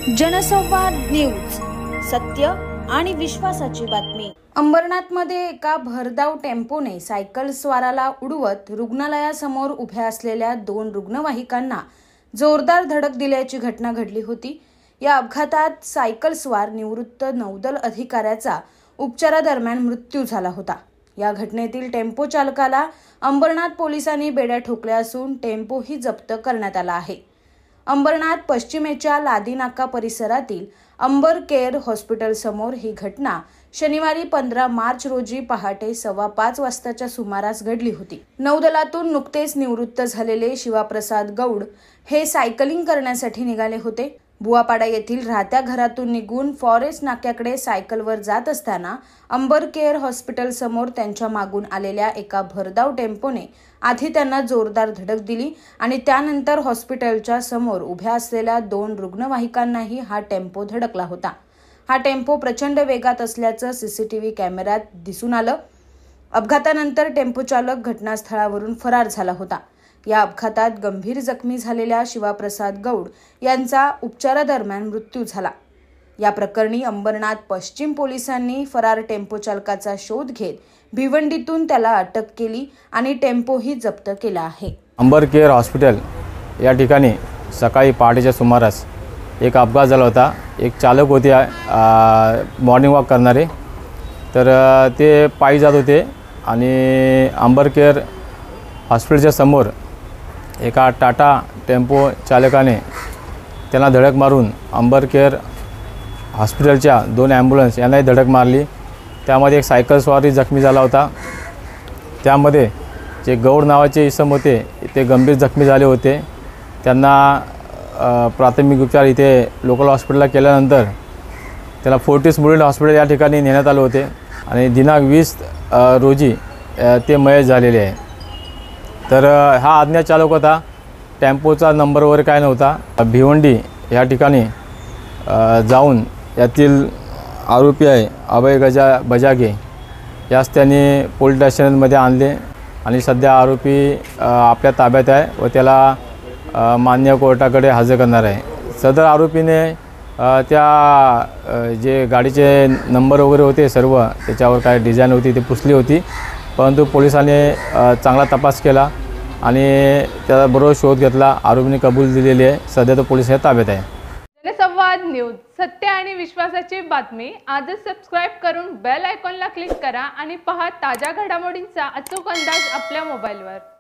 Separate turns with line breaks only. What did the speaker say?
जनसंवाद न्यूज, सत्य आणि विश्वासाची बातमी। अंबरनाथमध्ये एका भरधाव टेम्पोने सायकल स्वाराला उडवत रुग्णालयासमोर उभ्या असलेल्या 2 रुग्णवाहिकांना जोरदार धडक दिल्याची घटना घडली होती। या अपघातात सायकल स्वार निवृत्त नौदल अधिकाऱ्याचा उपचारादरम्यान मृत्यू झाला होता। या घटनेतील टेम्पो चालकाला अंबरनाथ पोलिसांनी बेड्या ठोकल्या असून टेम्पोही जप्त करण्यात आला आहे। अंबरनाथ पश्चिमेच्या लादीनाका परिसरातील अंबर केअर हॉस्पिटल समोर ही घटना शनिवारी 15 मार्च रोजी पहाटे 5:15 वाजताच्या सुमारास घडली होती। नौदलातून नुकतेच निवृत्त झालेले शिवाप्रसाद गौड हे सायकलिंग करण्यासाठी निघाले होते। बुवापाडा येथील राहत्या घरातून निघून फॉरेस्ट नाक्याकडे सायकलवर जात असताना अंबर केअर हॉस्पिटल समोर त्यांच्या मागून आलेल्या एका भरधाव टेम्पोने आधी त्यांना जोरदार धडक दिली आणि त्यानंतर हॉस्पिटलच्या समोर उभ्या असलेल्या 2 रुग्णवाहिकांनाही हा टेम्पो धडकला होता। हा टेम्पो प्रचंड वेगात असल्याचं सीसीटीव्ही कॅमेऱ्यात दिसून आलं। अपघातानंतर टेम्पो चालक घटनास्थळावरून फरार झाला होता। या अपघातात गंभीर जखमी झालेल्या शिवाप्रसाद गौड यांचा उपचारादरम्यान मृत्यू झाला। या प्रकरणी अंबरनाथ पश्चिम पोलिसांनी फरार टेम्पो चालकाचा शोध घेत भिवंडीतून त्याला अटक केली आणि टेम्पोही जप्त केला आहे।
अंबर केअर हॉस्पिटल या ठिकाणी सकाळी पहाटेच्या सुमारास एक अपघात झाला होता। एक चालक होते मॉर्निंग वॉक करणारे, तर ते पायी जात होते आणि अंबर केअर हॉस्पिटलच्या समोर एका टाटा टेम्पो चालकाने त्यांना धडक मारून अंबर केअर हॉस्पिटलच्या 2 ॲम्ब्युलन्स यांनाही धडक मारली। त्यामध्ये एक सायकल स्वारही जखमी झाला होता। त्यामध्ये जे गौड नावाचे इसम होते ते गंभीर जखमी झाले होते। त्यांना प्राथमिक उपचार इथे लोकल हॉस्पिटलला केल्यानंतर त्याला फोर्टिस मुलींड हॉस्पिटल या ठिकाणी नेण्यात आले होते आणि दिनांक 20 रोजी ते मयत झालेले आहे। तर हा अज्ञात चालक होता। टेम्पोचा नंबर वगैरे काय नव्हता। भिवंडी या ठिकाणी जाऊन यातील आरोपी आहे अभय बजागे यास त्यांनी पोलीस स्टेशनमध्ये आणले आणि सध्या आरोपी आपल्या ताब्यात आहे व त्याला मान्य कोर्टाकडे हजर करणार आहे। सदर आरोपीने त्या जे गाडीचे नंबर वगैरे होते सर्व त्याच्यावर काय डिझाईन होती ते पुसली होती, परंतु पोलिसांनी चांगला तपास केला आणि त्याचा बरोबर शोध घेतला। आरोपीने कबूल दिलेली आहे। सध्या तो पोलिसांच्या ताब्यात आहे।
जनसंवाद न्यूज, सत्य आणि विश्वासाची बातमी। आजच सबस्क्राइब करून बेल आयकॉनला क्लिक करा आणि पहा ताज्या घडामोडींचा अचूक अंदाज आपल्या मोबाईलवर।